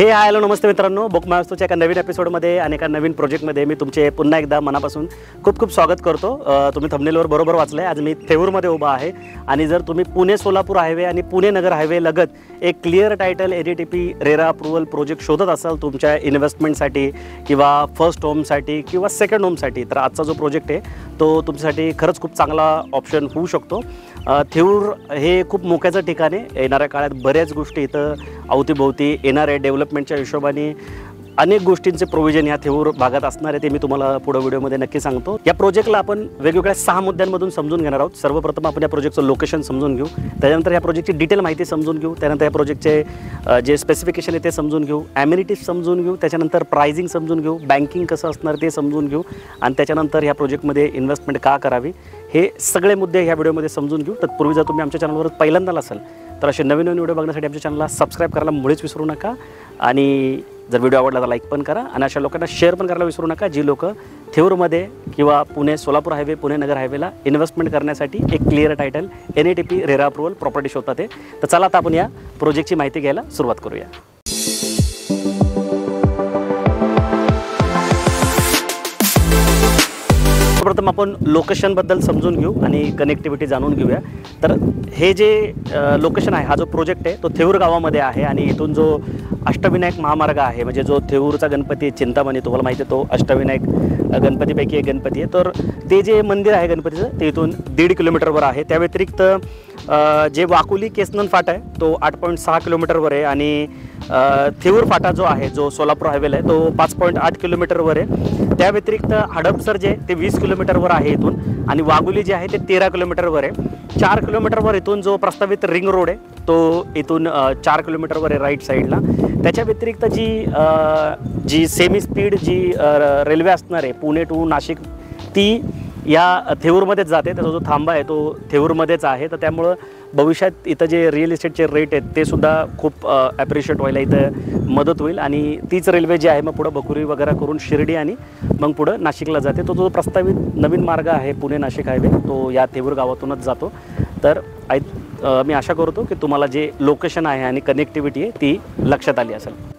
Hello नमस्ते मित्रांनो, book मायस्टोच्या एका नवीन एपिसोडमध्ये आणि एका नवीन प्रोजेक्टमध्ये मी तुमचे पुन्हा एकदा मनापासून खूप खूप स्वागत करतो। तुम्ही थंबनेलवर बरोबर वाचलंय, आज मी थेऊरमध्ये उभा आहे आणि जर तुम्ही पुणे सोलापूर हायवे आणि पुणे नगर हायवे लगत एक clear title ADTP RERA approval project शोधत असाल तुमच्या इन्व्हेस्टमेंटसाठी किंवा फर्स्ट होमसाठी किंवा सेकंड होमसाठी, तर आजचा जो प्रोजेक्ट आहे तो तुमच्यासाठी खरंच खूप चांगला ऑप्शन होऊ शकतो। थेऊर हे खूप मोक्याचं ठिकाण आहे। येणाऱ्या काळात बऱ्याच गोष्टी इथं अवतीभोवती येणार आहे। डेव्हलपमेंटच्या हिशोबाने अनेक गोष्टींचे प्रोव्हिजन ह्या थेऊर भागात असणार आहे, ते मी तुम्हाला पुढे व्हिडिओमध्ये नक्की सांगतो। या प्रोजेक्टला आपण वेगवेगळ्या 6 मुद्द्यांमधून समजून घेणार आहोत। सर्वप्रथम आपण या प्रोजेक्टचं लोकेशन समजून घेऊ, त्यानंतर या प्रोजेक्टची डिटेल माहिती समजून घेऊ, त्यानंतर या प्रोजेक्टचे जे स्पेसिफिकेशन आहे ते समजून घेऊ, ॲम्युनिटीज समजून घेऊ, त्याच्यानंतर प्राइसिंग समजून घेऊ, बँकिंग कसं असणार ते समजून घेऊ आणि त्याच्यानंतर ह्या प्रोजेक्टमध्ये इन्व्हेस्टमेंट का करावी हे सगळे मुद्दे ह्या व्हिडिओमध्ये समजून घेऊ। तत्पूर्वी जर तुम्ही आमच्या चॅनलवर पहिल्यांदा असाल तर असे नवीन नवीन व्हिडिओ बघण्यासाठी आमच्या चॅनलला सबस्क्राईब करायला मुळीच विसरू नका आणि जर व्हिडिओ आवडला तर लाईक पण करा आणि अशा लोकांना शेअर पण करायला विसरू नका जी लोक थेऊरमध्ये किंवा पुणे सोलापूर हायवे पुणे नगर हायवेला इन्व्हेस्टमेंट करण्यासाठी एक clear title NATP RERA approval property शोधतात ते। तर चला आता आपण या प्रोजेक्टची माहिती घ्यायला सुरुवात करूया। प्रथम आपण लोकेशनबद्दल समजून घेऊ आणि कनेक्टिव्हिटी जाणून घेऊया। तर हे जे लोकेशन आहे, हा जो प्रोजेक्ट आहे तो थेऊर गावामध्ये आहे आणि इथून जो अष्टविनायक महामार्ग आहे, म्हणजे जो थेऊरचा गणपती चिंतामणी तुम्हाला माहिती आहे तो अष्टविनायक गणपतीपैकी एक गणपती आहे, तर ते जे मंदिर आहे गणपतीचं ते इथून 1.5 किलोमीटरवर आहे। त्या व्यतिरिक्त जे वाकुली केसनन फाटा आहे तो 8.6 किलोमीटरवर आहे आणि थेऊर फाटा जो आहे जो सोलापूर हायवेला आहे तो 5.8 किलोमीटरवर आहे। त्या व्यतिरिक्त हडपसर जे ते 20 किलोमीटरवर आहे इथून आणि वाघोली जे आहे ते 13 किलोमीटरवर आहे। 4 किलोमीटरवर इथून जो प्रस्तावित रिंग रोड आहे तो इथून 4 किलोमीटरवर आहे राईट साईडला। त्याच्या व्यतिरिक्त जी सेमी स्पीड जी रेल्वे असणार आहे पुणे टू नाशिक ती या थेऊरमध्येच जाते, त्याचा जो थांबा आहे तो थेऊरमध्येच आहे। तर त्यामुळं भविष्यात इथं जे रिअल इस्टेटचे रेट आहेत ते सुद्धा खूप ॲप्रिशिएट व्हायला इथं मदत होईल आणि तीच रेल्वे जी आहे मग पुढं बकुरी वगैरे करून शिर्डी आणि मग पुढं नाशिकला जाते। तो जो प्रस्तावित नवीन मार्ग आहे पुणे नाशिक हायवे तो या थेऊर गावातूनच जातो। तर मी आशा करतो की तुम्हाला जे लोकेशन आहे आणि कनेक्टिव्हिटी आहे ती लक्षात आली असेल।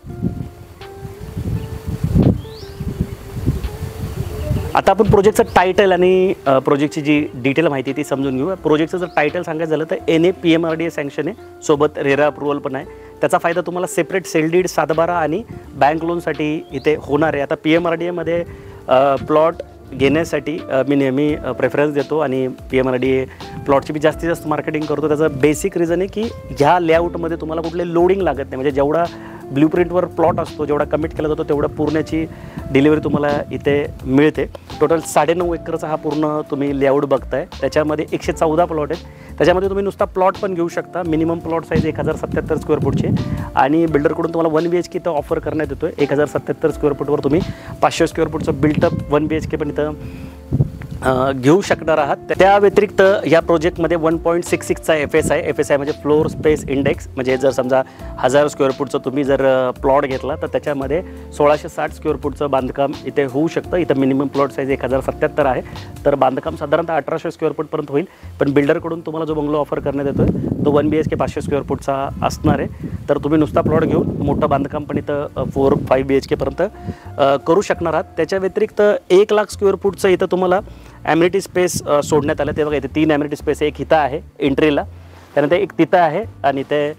आता आपण प्रोजेक्टचं टायटल आणि प्रोजेक्टची जी डिटेल माहिती ती समजून घेऊ। प्रोजेक्टचं जर टायटल सांगायचं झालं तर NAPMRDA सँक्शन आहे, सोबत रेरा अप्रूव्हल पण आहे। त्याचा फायदा तुम्हाला सेपरेट सेल डीड 7/12 आणि बँक लोनसाठी इथे होणार आहे। आता PMRDAमध्ये प्लॉट घेण्यासाठी मी नेहमी प्रेफरन्स देतो आणि PMRDA प्लॉटची जास्तीत जास्त मार्केटिंग करतो। त्याचं बेसिक रिझन आहे की ह्या लेआउटमध्ये तुम्हाला कुठले लोडिंग लागत नाही, म्हणजे जेवढा ब्ल्यूप्रिंटवर प्लॉट असतो जेवढा कमिट केला जातो तेवढं पूर्णची डिलिव्हरी तुम्हाला इथे मिळते। टोटल 9.5 एकरचा हा पूर्ण तुम्ही लेआउट बघताय, त्याच्यामध्ये 114 प्लॉट आहेत। त्याच्यामध्ये तुम्ही नुसता प्लॉट पण घेऊ शकता। मिनिमम प्लॉट साईज 1077 स्क्वेअर फूटचे आणि बिल्डरकडून तुम्हाला 1 BHK इथं ऑफर करण्यात येतो आहे। 1077 स्क्वेअर फूटवर तुम्ही 500 स्क्वेअर फूटचं बिल्टअप 1 BHK पण इथं घेऊ शकणार आहात। त्या व्यतिरिक्त या प्रोजेक्टमध्ये 1.66चा FSI म्हणजे फ्लोर स्पेस इंडेक्स, म्हणजे जर समजा 1000 स्क्वेअर फूटचं तुम्ही जर प्लॉट घेतला तर त्याच्यामध्ये 1660 स्क्वेअर फूटचं बांधकाम इथे होऊ शकतं। इथं मिनिमम प्लॉट साईज 1077 आहे, तर बांधकाम साधारणतः 1800 स्क्वेअर फूटपर्यंत होईल। पण बिल्डरकडून तुम्हाला जो बंगलो ऑफर करण्यात येतो आहे तो 1 BHK 500 स्क्वेअर फूटचा असणार आहे। तर तुम्ही नुसता प्लॉट घेऊन मोठं बांधकाम पण इथं 4-5 BHK पर्यंत करू शकणार आहात। त्याच्या व्यतिरिक्त 1 लाख स्क्वेअर फूटचं इथं तुम्हाला ॲम्युनिटी स्पेस सोडण्यात आलं। ते बघा इथे 3 ॲम्युनिटी स्पेस, एक इथं आहे एंट्रीला, त्यानंतर एक तिथं आहे आणि ते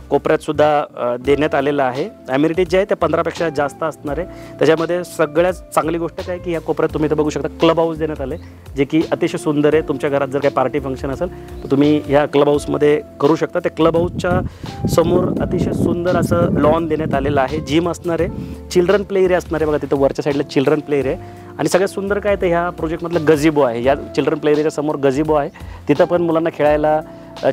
कोपऱ्यातसुद्धा देण्यात आलेलं आहे। ॲम्युनिटीज जे आहे ते 15पेक्षा जास्त असणार आहे। त्याच्यामध्ये सगळ्यात चांगली गोष्ट काय की या कोपऱ्यात तुम्ही इथं बघू शकता क्लब हाऊस देण्यात आले, जे की अतिशय सुंदर आहे। तुमच्या घरात जर काही पार्टी फंक्शन असेल तर तुम्ही ह्या क्लब हाऊसमध्ये करू शकता। त्या क्लब हाऊसच्या समोर अतिशय सुंदर असं लॉन देण्यात आलेलं आहे। जिम असणार आहे, चिल्ड्रन प्ले एरिया असणार आहे, बघा तिथं वरच्या साईडला चिल्ड्रन प्ले एरिया आहे आणि सगळ्यात सुंदर काय तर ह्या प्रोजेक्टमधलं गझिबो आहे। या चिल्ड्रन प्ले एरियाच्या समोर गझिबो आहे, तिथं पण मुलांना खेळायला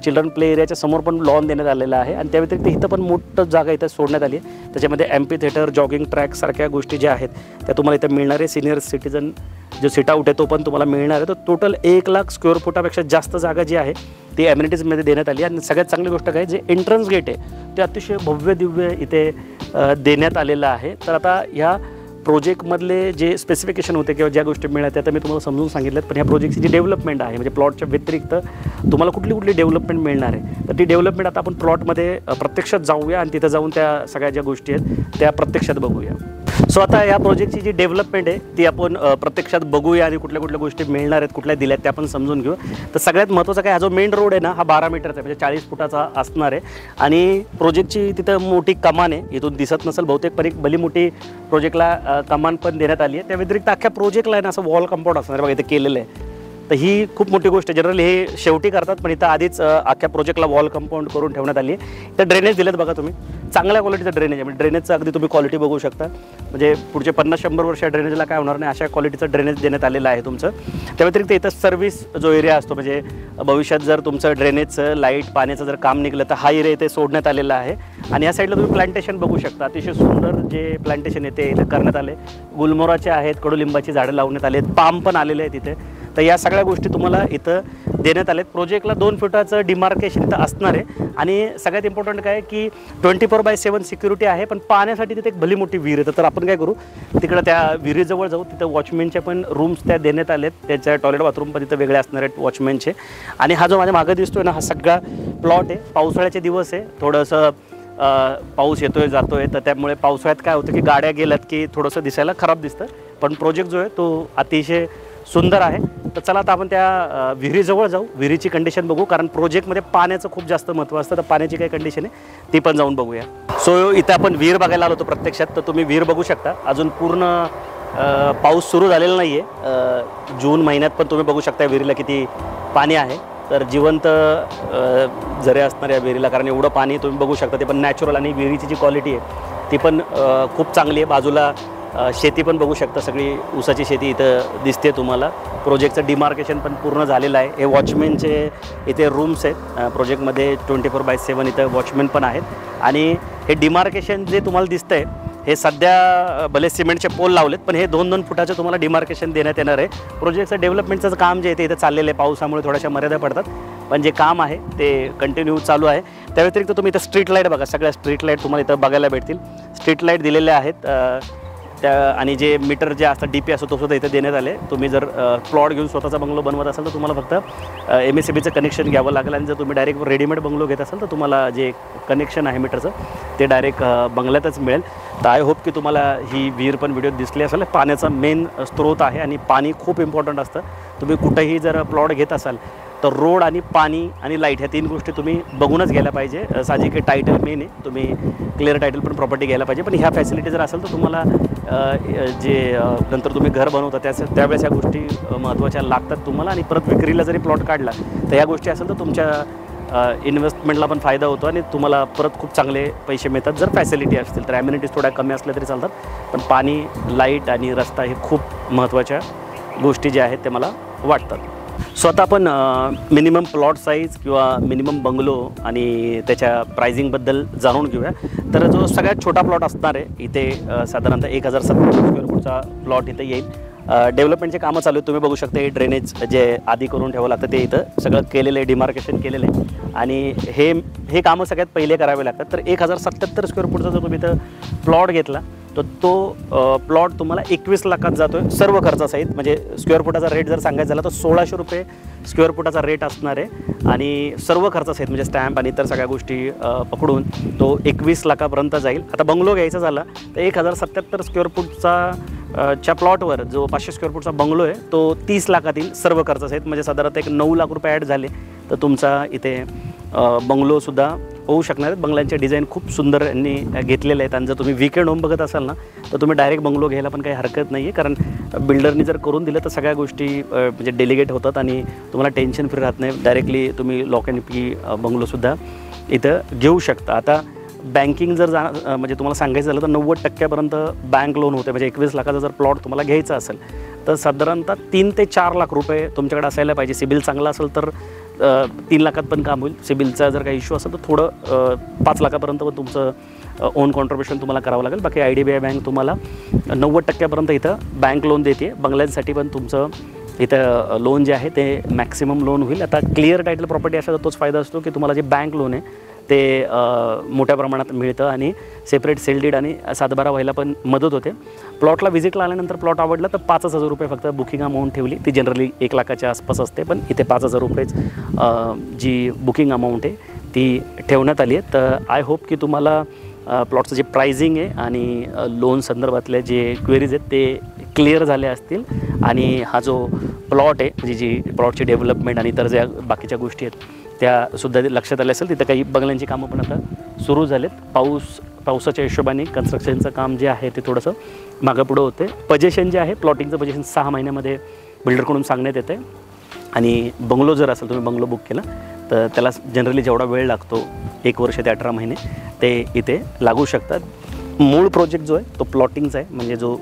चिल्ड्रन प्ले एरियाच्या समोर पण लॉन देण्यात आलेलं आहे आणि त्या व्यतिरिक्त इथं पण मोठं जागा इथं सोडण्यात आली आहे। त्याच्यामध्ये एम्पी थिएटर, जॉगिंग ट्रॅक सारख्या गोष्टी ज्या आहेत त्या तुम्हाला इथं मिळणार आहे। सिनियर सिटीजन जो सिट आउट आहे तो पण तुम्हाला मिळणार आहे। तर टोटल 1 लाख स्क्वेअर फुटापेक्षा जास्त जागा जी आहे ती ॲम्युनिटीजमध्ये देण्यात आली आणि सगळ्यात चांगली गोष्ट काय जे एंट्रन्स गेट आहे ते अतिशय भव्य दिव्य इथे देण्यात आलेलं आहे। तर आता ह्या प्रोजेक्टमधले जे स्पेसिफिकेशन होते किंवा ज्या गोष्टी मिळाल्या त्या तर मी तुम्हाला समजून सांगितल्यात. पण ह्या प्रोजेक्टची जी डेव्हलपमेंट आहे म्हणजे प्लॉटच्या व्यतिरिक्त तुम्हाला कुठली कुठली डेव्हलपमेंट मिळणार आहे, तर ती डेव्हलपमेंट आता आपण प्लॉटमध्ये प्रत्यक्षात जाऊया आणि तिथं जाऊन त्या सगळ्या ज्या गोष्टी आहेत त्या प्रत्यक्षात बघूया. सो आता या प्रोजेक्टची जी डेव्हलपमेंट आहे ती आपण प्रत्यक्षात बघूया आणि कुठल्या कुठल्या गोष्टी मिळणार आहेत, कुठल्या दिल्यात त्या आपण समजून घेऊ. तर सगळ्यात महत्त्वाचं काय, हा जो मेन रोड आहे ना हा 12 मीटरचा आहे म्हणजे 40 फुटाचा असणार आहे. आणि प्रोजेक्टची तिथं मोठी कमान आहे, इथून दिसत नसेल बहुतेक, पण एक भली मोठी प्रोजेक्टला कमान पण देण्यात आली आहे. त्या व्यतिरिक्त अख्ख्या प्रोजेक्टला आहे ना असं वॉल कंपाऊंड असणार बघा इथे केलेलं आहे. तर ही खूप मोठी गोष्ट आहे. जनरली हे शेवटी करतात, पण इथं आधीच अख्ख्या प्रोजेक्टला वॉल कंपाऊंड करून ठेवण्यात आली आहे. तर ड्रेनेज दिलेत बघा तुम्ही, चांगल्या क्वालिटीचं ड्रेनेज आहे. म्हणजे ड्रेनेजचं अगदी तुम्ही क्वालिटी बघू शकता. म्हणजे पुढचे 50-100 वर्ष ड्रेनेजला काय होणार नाही अशा क्वालिटीचं ड्रेनेज देण्यात आलेलं आहे तुमचं. त्या व्यतिरिक्त इथं सर्व्हिस जो एरिया असतो म्हणजे भविष्यात जर तुमचं ड्रेनेजचं लाईट पाण्याचं जर काम निघलं तर हा एरिया इथे सोडण्यात आलेला आहे. आणि या साईडला तुम्ही प्लांटेशन बघू शकता, अतिशय सुंदर जे प्लांटेशन आहे ते इथं करण्यात आले. गुलमोहराचे आहेत, कडुलिंबाची झाडं लावण्यात आली आहेत, पाम पण आलेले आहेत इथे. तर या सगळ्या गोष्टी तुम्हाला इथं देण्यात आलेत. प्रोजेक्टला 2 फुटाचं डिमार्केशन इथं असणार आहे. आणि सगळ्यात इम्पॉर्टंट काय की 24/7 सिक्युरिटी आहे, पण पाण्यासाठी तिथे एक भली मोठी विहीर आहे. तर आपण काय करू, तिकडं त्या विहिरीजवळ जाऊ. तिथं वॉचमॅनचे पण रूम्स त्या देण्यात आलेत, त्याच्या टॉयलेट बाथरूम पण तिथं वेगळे असणार आहेत वॉचमॅनचे. आणि हा जो माझ्या मागं दिसतोय ना हा सगळा प्लॉट आहे. पावसाळ्याचे दिवस आहे, थोडंसं पाऊस येतोय जातोय, तर त्यामुळे पावसाळ्यात काय होतं की गाड्या गेल्यात की थोडंसं दिसायला खराब दिसतं. पण प्रोजेक्ट जो आहे तो अतिशय सुंदर आहे. तर चला आता आपण त्या विहिरीजवळ जाऊ, विहिरीची कंडिशन बघू, कारण प्रोजेक्टमध्ये पाण्याचं खूप जास्त महत्त्व असतं. तर पाण्याची काय कंडिशन आहे ती पण जाऊन बघूया. सो इथं आपण विहीर बघायला आलो होतो प्रत्यक्षात, तर तुम्ही विहीर बघू शकता. अजून पूर्ण पाऊस सुरू झालेला नाही आहे. जून महिन्यात पण तुम्ही बघू शकता विहिरीला किती पाणी आहे. तर जिवंत झरे असणार या विहिरीला, कारण एवढं पाणी तुम्ही बघू शकता. ते पण नॅचरल, आणि विहिरीची जी क्वालिटी आहे ती पण खूप चांगली आहे. बाजूला शेती पण बघू शकता, सगळी ऊसाची शेती इथं दिसते तुम्हाला. प्रोजेक्टचं डिमार्केशन पण पूर्ण झालेलं आहे. हे वॉचमॅनचे इथे रूम्स आहेत प्रोजेक्टमध्ये. 24/7 इथं वॉचमॅन पण आहेत. आणि हे डिमार्केशन जे तुम्हाला दिसतं आहे हे सध्या भले सिमेंटचे पोल लावलेत, पण हे 2-2 फुटाचं तुम्हाला डिमार्केशन देण्यात येणार आहे. प्रोजेक्टचं डेव्हलपमेंटचं काम जे आहे ते इथं चाललेलं आहे. पावसामुळे थोड्याशा मर्यादा पडतात, पण जे काम आहे ते कंटिन्यू चालू आहे. त्या व्यतिरिक्त तुम्ही इथं स्ट्रीट लाईट बघा, सगळ्या स्ट्रीट लाईट तुम्हाला इथं बघायला भेटतील. स्ट्रीट लाईट दिलेल्या आहेत त्या. आणि जे मीटर जे असतात DP असतो तो सुद्धा इथं देण्यात आले. तुम्ही जर प्लॉट घेऊन स्वतःचा बंगलो बनवत असाल तर तुम्हाला फक्त MSEBीचं कनेक्शन घ्यावं लागेल. आणि जर तुम्ही डायरेक्ट रेडीमेड बंगलो घेत असाल तर तुम्हाला जे कनेक्शन आहे मीटरचं ते डायरेक्ट बंगल्यातच मिळेल. तर आय होप की तुम्हाला ही विहीर पण व्हिडिओ दिसली असेल. पाण्याचा मेन स्रोत आहे आणि पाणी खूप इम्पॉर्टंट असतं. तुम्ही कुठेही जर प्लॉट घेत असाल तर रोड आणि पाणी आणि लाईट ह्या 3 गोष्टी तुम्ही बघूनच घ्यायला पाहिजे. साहजिक टायटल मेन आहे, तुम्ही क्लिअर टायटल पण प्रॉपर्टी घ्यायला पाहिजे. पण ह्या फॅसिलिटी जर असेल तर तुम्हाला जे नंतर तुम्ही घर बनवता त्यावेळेस ह्या गोष्टी महत्त्वाच्या लागतात तुम्हाला. आणि परत विक्रीला जरी प्लॉट काढला तर ह्या गोष्टी असेल तर तुमच्या इन्व्हेस्टमेंटला पण फायदा होतो आणि तुम्हाला परत खूप चांगले पैसे मिळतात जर फॅसिलिटी असतील. तर ॲम्युनिटीज थोड्या कमी असल्या तरी चालतात, पण पाणी, लाईट आणि रस्ता हे खूप महत्त्वाच्या गोष्टी ज्या आहेत ते मला वाटतात. सो आता आपण मिनिमम प्लॉट साईज किंवा मिनिमम बंगलो आणि त्याच्या प्राइसिंगबद्दल जाणून घेऊया. तर जो सगळ्यात छोटा प्लॉट असणार आहे इथे साधारणतः 1070 स्क्वेअर फूटचा प्लॉट इथे येईल. डेव्हलपमेंटचे कामं चालू आहेत, तुम्ही बघू शकता. हे ड्रेनेज जे आधी करून ठेवावं लागतं ते इथं सगळं केलेलं आहे, डिमार्केशन केलेलं आहे. आणि हे कामं सगळ्यात पहिले करावे लागतात. तर 1077 स्क्वेअर फूटचा जर तुम्ही इथं प्लॉट घेतला तर तो प्लॉट तुम्हाला 21 लाखात जातो आहे सर्व खर्चासहित. म्हणजे स्क्वेअर फुटाचा रेट जर सांगायचा झाला तर 1600 रुपये स्क्वेअर फुटाचा रेट असणार आहे. आणि सर्व खर्चासहित म्हणजे स्टॅम्प आणि इतर सगळ्या गोष्टी पकडून तो 21 लाखापर्यंत जाईल. आता बंगलो घ्यायचा झाला तर 1077 स्क्वेअर फूटचा च्या प्लॉटवर जो 500 स्क्वेअर फूटचा बंगलो आहे तो 30 लाखातील सर्व खर्चासहित. म्हणजे साधारणतः एक 9 लाख रुपये ॲड झाले तर तुमचा इथे बंगलोसुद्धा होऊ शकणार आहेत. बंगल्यांचे डिझाईन खूप सुंदर यांनी घेतलेले आहेत. आणि जर तुम्ही वीकेंड होम बघत असाल ना तर तुम्ही डायरेक्ट बंगलो घ्यायला पण काही हरकत नाही आहे, कारण बिल्डरनी जर करून दिलं तर सगळ्या गोष्टी म्हणजे डेलिगेट होतात आणि तुम्हाला टेन्शन फ्री राहत नाही. डायरेक्टली तुम्ही लॉक अँड की बंगलोसुद्धा इथं घेऊ शकता. आता बँकिंग जर म्हणजे तुम्हाला सांगायचं झालं तर 90% बँक लोन होते. म्हणजे 21 लाखाचा जर प्लॉट तुम्हाला घ्यायचा असेल तर साधारणतः 3 ते 4 लाख रुपये तुमच्याकडे असायला पाहिजे. सिबिल चांगला असेल तर 3 लाखात पण काम होईल. सिबिलचा जर काही इश्यू असेल तर थोडं 5 लाखापर्यंत पण तुमचं ओन कॉन्ट्रिब्युशन तुम्हाला करावं लागेल. बाकी IDBI बँक तुम्हाला 90% इथं बँक लोन देते. बंगल्यांसाठी पण तुमचं इथं लोन जे आहे ते मॅक्सिमम लोन होईल. आता क्लिअर टायटल प्रॉपर्टी असेल तर तोच फायदा असतो की तुम्हाला जे बँक लोन आहे ते मोठ्या प्रमाणात मिळतं आणि सेपरेट सेल डीड आणि सातबारा व्हायला पण मदत होते. प्लॉटला व्हिजिटला आल्यानंतर प्लॉट आवडला तर 5,000 रुपये फक्त बुकिंग अमाऊंट ठेवली. ती जनरली 1 लाखाच्या आसपास असते, पण इथे 5,000 रुपयेच जी बुकिंग अमाऊंट आहे ती ठेवण्यात आली आहे. तर आय होप की तुम्हाला प्लॉटचं जे प्राइसिंग आहे आणि लोन संदर्भातले जे क्वेरीज आहेत ते क्लिअर झाले असतील. आणि हा जो प्लॉट आहे म्हणजे जी प्लॉटची डेव्हलपमेंट आणि इतर ज्या बाकीच्या गोष्टी आहेत त्यासुद्धा लक्षात आल्या असेल. तिथं काही बंगल्यांची कामं पण आता सुरू झालेत. पावसाच्या हिशोबाने कन्स्ट्रक्शनचं काम जे आहे ते थोडंसं मागं पुढं होतं. पोझिशन जे आहे प्लॉटिंगचं पोझिशन 6 महिन्यामध्ये बिल्डरकडून सांगण्यात येतं आहे. आणि बंगलो जर असेल, तुम्ही बंगलो बुक केला तर त्याला जनरली जेवढा वेळ लागतो 1 वर्ष ते 18 महिने ते इथे लागू शकतात. मूळ प्रोजेक्ट जो आहे तो प्लॉटिंगचा आहे, म्हणजे जो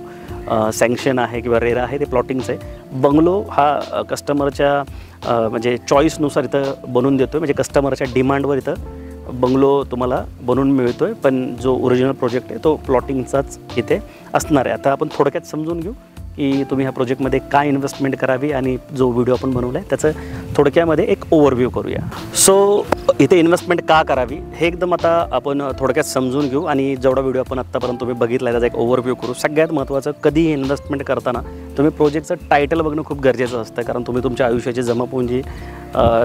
सँक्शन आहे किंवा रेरा आहे ते प्लॉटिंगचं आहे. बंगलो हा कस्टमरच्या म्हणजे चॉईसनुसार इथं बनवून देतो आहे, म्हणजे कस्टमरच्या डिमांडवर इथं बंगलो तुम्हाला बनवून मिळतो आहे. पण जो ओरिजिनल प्रोजेक्ट आहे तो प्लॉटिंगचाच इथे असणार आहे. आता आपण थोडक्यात समजून घेऊ की तुम्ही ह्या प्रोजेक्टमध्ये काय इन्व्हेस्टमेंट करावी आणि जो व्हिडिओ आपण बनवला आहे त्याचं थोडक्यामध्ये एक ओव्हरव्ह्यू करूया. सो इथे इन्व्हेस्टमेंट का करावी हे एकदम आता आपण थोडक्यात समजून घेऊ आणि जेवढा व्हिडिओ आपण आत्तापर्यंत तुम्ही बघितला त्याचा एक ओव्हरव्ह्यू करू. सगळ्यात महत्त्वाचं, कधीही इन्व्हेस्टमेंट करताना तुम्ही प्रोजेक्टचं टायटल बघणं खूप गरजेचं असतं, कारण तुम्ही तुमच्या आयुष्याची जमापुंजी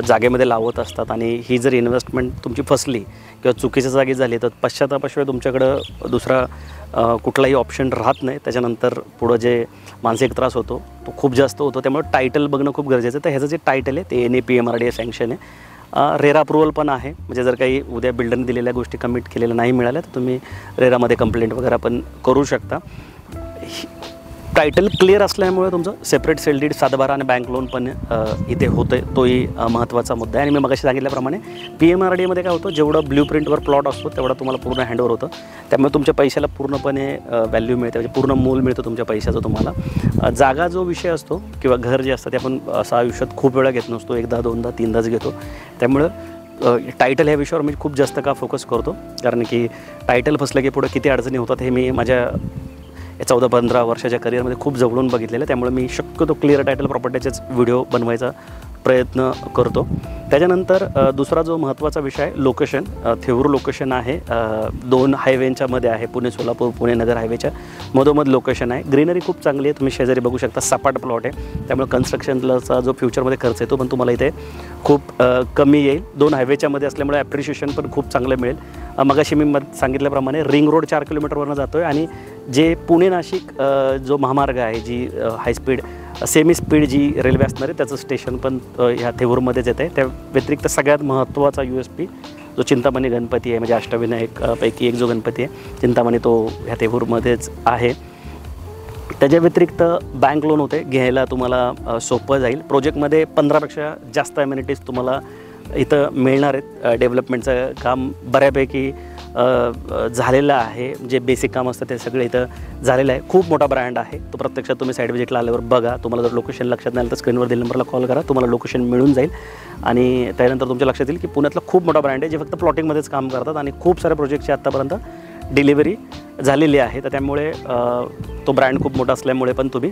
जागेमध्ये लावत असतात. आणि ही जर इन्व्हेस्टमेंट तुमची फसली किंवा चुकीच्या जागी झाली तर पश्चातापाशिवाय तुमच्याकडं दुसरा कुठलाही ऑप्शन राहत नाही. त्याच्यानंतर पुढं जे मानसिक त्रास होतो तो खूप जास्त होतो. त्यामुळे टायटल बघणं खूप गरजेचं आहे. तर ह्याचं जे टायटल आहे ते NAPMRDA सँक्शन आहे. रेरा अप्रुव्हल पण आहे, म्हणजे जर काही उद्या बिल्डरने दिलेल्या गोष्टी कमिट केलेल्या नाही मिळाल्या तर तुम्ही रेरामध्ये कंप्लेंट वगैरे पण करू शकता. टायटल क्लिअर असल्यामुळे तुमचं सेपरेट सेल डीड, सातबारा आणि बँक लोन पण इथे होतं आहे. तोही महत्त्वाचा मुद्दा आहे. आणि मी मगाशी सांगितल्याप्रमाणे PMRDAमध्ये काय होतं, जेवढं ब्ल्यूप्रिंटवर प्लॉट असतो तेवढा तुम्हाला पूर्ण हँडओव्हर होतं. त्यामुळे तुमच्या पैशाला पूर्णपणे व्हॅल्यू मिळते, म्हणजे पूर्ण मोल मिळतं तुमच्या पैशाचं तुम्हाला. जागा जो विषय असतो किंवा घर जे असतं ते आपण असं आयुष्यात खूप वेळा घेत नसतो, 1दा 2दा 3दाच घेतो. त्यामुळं टायटल ह्या विषयावर मी खूप जास्त का फोकस करतो, कारण की टायटल फसलं की पुढं किती अडचणी होतात हे मी माझ्या 14-15 वर्षाच्या करिअरमध्ये खूप जवळून बघितलेलं आहे. त्यामुळे मी शक्यतो क्लिअर टायटल प्रॉपर्टीचेच व्हिडिओ बनवायचा प्रयत्न करतो. त्याच्यानंतर दुसरा जो महत्त्वाचा विषय आहे लोकेशन. थेऊर लोकेशन आहे, 2 हायवेच्या मध्ये आहे. पुणे-सोलापूर, पुणे-नगर हायवेच्या मधोमध लोकेशन आहे. ग्रीनरी खूप चांगली आहे, तुम्ही शेजारी बघू शकता. सपाट प्लॉट आहे, त्यामुळे कन्स्ट्रक्शनचा जो फ्युचरमध्ये खर्च येतो पण तुम्हाला इथे खूप कमी येईल. 2 हायवेच्या मध्ये असल्यामुळे ॲप्रिशिएशन पण खूप चांगलं मिळेल. मगाशी मी सांगितल्याप्रमाणे रिंग रोड 4 किलोमीटरवरनं जातो आहे आणि जे पुणे-नाशिक जो महामार्ग आहे, जी हायस्पीड सेमी स्पीड जी रेल्वे असणार आहे त्याचं स्टेशन पण ह्या थेऊरमध्येच येतं आहे. त्या व्यतिरिक्त सगळ्यात महत्त्वाचा USP जो चिंतामणी गणपती आहे, म्हणजे अष्टविनायक पैकी एक जो गणपती आहे चिंतामणी, तो ह्या थेऊरमध्येच आहे. त्याच्या व्यतिरिक्त बँक लोन होते, घ्यायला तुम्हाला सोपं जाईल. प्रोजेक्टमध्ये 15पेक्षा जास्त ॲम्युनिटीज तुम्हाला इथं मिळणार आहेत. डेव्हलपमेंटचं काम बऱ्यापैकी झालेलं आहे, जे बेसिक काम असतं ते सगळं इथं झालेलं आहे. खूप मोठा ब्रँड आहे तो. प्रत्यक्षात तुम्ही साईड व्हिजिटला आल्यावर बघा. तुम्हाला जर लोकेशन लक्षात नाही आलं तर स्क्रीनवर दिलेल्या नंबरला कॉल करा, तुम्हाला लोकेशन मिळून जाईल. आणि त्यानंतर तुमच्या लक्षात येईल की पुण्यातला खूप मोठा ब्रँड आहे जे फक्त प्लॉटिंगमध्येच काम करतात आणि खूप साऱ्या प्रोजेक्टची आत्तापर्यंत डिलिव्हरी झालेली आहे. तर त्यामुळे तो ब्रँड खूप मोठा असल्यामुळे पण तुम्ही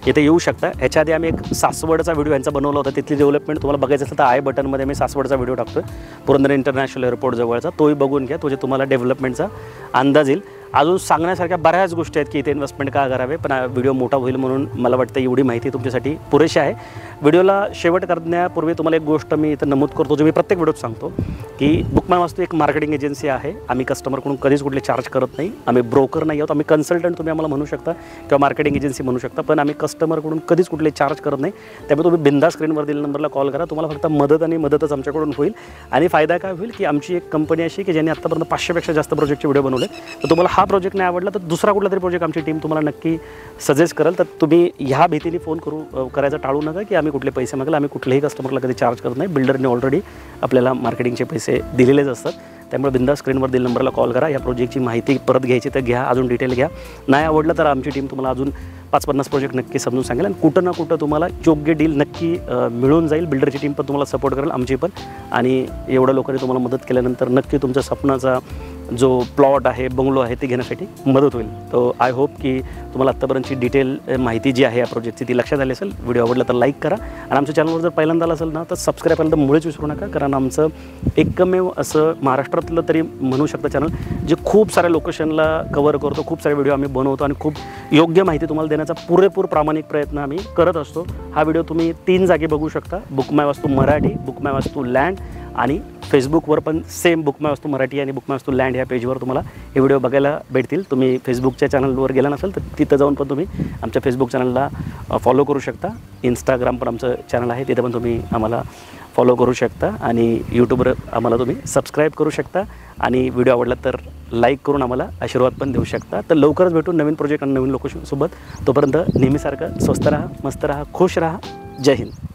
इथे येऊ शकता. ह्याच्या आधी आम्ही एक सासवडचा व्हिडिओ यांचा बनवला होता, तिथली डेव्हलपमेंट तुम्हाला बघायचं असेल तर आय बटनमध्ये मी सासवडचा व्हिडिओ टाकतो आहे, पुरंदर इंटरनॅशनल एअरपोर्ट जवळचा. तोही बघून घ्या, म्हणजे तुम्हाला डेव्हलपमेंटचा अंदाज येईल. अजून सांगण्यासारख्या बऱ्याच गोष्टी आहेत की इथे इन्व्हेस्टमेंट का करावे, पण व्हिडिओ मोठा होईल म्हणून मला वाटतं एवढी माहिती तुमच्यासाठी पुरेशी आहे. व्हिडिओला शेवट करण्यापूर्वी तुम्हाला एक गोष्ट मी इथं नमूद करतो, जो मी प्रत्येक व्हिडिओत सांगतो की बुक माय वास्तू एक मार्केटिंग एजन्सी आहे. आम्ही कस्टमरकडून कधीच कुठले चार्ज करत नाही. आम्ही ब्रोकर नाही आहोत, आम्ही कन्सल्टंट तुम्ही आम्हाला म्हणू शकता किंवा मार्केटिंग एजन्सी म्हणू शकता, पण आम्ही कस्टमरकडून कधीच कुठले चार्ज करत नाही. त्यामुळे तुम्ही बिंदास स्क्रीनवर दिलेल्या नंबरला कॉल करा. तुम्हाला फक्त मदत आणि मदतच आमच्याकडून होईल. आणि फायदा काय होईल की आमची एक कंपनी अशी की ज्यांनी आत्तापर्यंत 500पेक्षा जास्त प्रोजेक्टचे व्हिडिओ बनवले. तर तुम्हाला हा प्रोजेक्ट नाही आवडला तर दुसरा कुठला तरी प्रोजेक्ट आमची टीम तुम्हाला नक्की सजेस्ट करेल. तर तुम्ही ह्या भीतीने फोन करायचा टाळू नका की आम्ही कुठले पैसे मागेल. आम्ही कुठल्याही कस्टमरला कधी चार्ज करत नाही. बिल्डरने ऑलरेडी आपल्याला मार्केटिंगचे पैसे दिलेलेच असतात. त्यामुळे बिंदास स्क्रीनवर दिलेल्या नंबरला कॉल करा. या प्रोजेक्टची माहिती परत घ्यायची तर घ्या, अजून डिटेल घ्या. नाही आवडलं तर आमची टीम तुम्हाला अजून 5-50 प्रोजेक्ट नक्की समजून सांगेल आणि कुठं ना कुठं तुम्हाला योग्य डील नक्की मिळून जाईल. बिल्डरची टीम पण तुम्हाला सपोर्ट करेल, आमची पण. आणि एवढ्या लोकांनी तुम्हाला मदत केल्यानंतर नक्की तुमच्या स्वप्नाचा जो प्लॉट आहे, बंगलो आहे, ते घेण्यासाठी मदत होईल. तो आय होप की तुम्हाला आत्तापर्यंतची डिटेल माहिती जी आहे या प्रोजेक्टची ती लक्षात आली असेल. व्हिडिओ आवडला तर लाईक करा आणि आमच्या चॅनलवर जर पहिल्यांदा आला असेल ना तर सबस्क्राईब करायला तर मुळेच विसरू नका, कारण आमचं एकमेव असं महाराष्ट्रातलं तरी म्हणू शकता चॅनल जे खूप साऱ्या लोकेशनला कव्हर करतो, खूप सारे व्हिडिओ आम्ही बनवतो आणि खूप योग्य माहिती तुम्हाला देण्याचा पुरेपूर प्रामाणिक प्रयत्न आम्ही करत असतो. हा व्हिडिओ तुम्ही 3 जागी बघू शकता, बुक माय वास्तू मराठी, बुक माय वास्तू लँड आणि फेसबुकवर पण सेम बुक माय वास्तू मराठी आणि बुक माय वास्तू लँड ह्या पेजवर तुम्हाला हे व्हिडिओ बघायला भेटतील. तुम्ही फेसबुकच्या चॅनलवर गेला नसेल तर तिथं जाऊन पण तुम्ही आमच्या फेसबुक चॅनलला फॉलो करू शकता. इंस्टाग्राम पण आमचं चॅनल आहे, तिथे पण तुम्ही आम्हाला फॉलो करू शकता आणि यूट्यूबवर आम्हाला तुम्ही सबस्क्राईब करू शकता आणि व्हिडिओ आवडला तर लाईक करून आम्हाला आशीर्वाद पण देऊ शकता. तर लवकरच भेटू नवीन प्रोजेक्ट आणि नवीन लोकेशनसोबत. तोपर्यंत नेहमीसारखं स्वस्त राहा, मस्त राहा, खुश राहा. जय हिंद.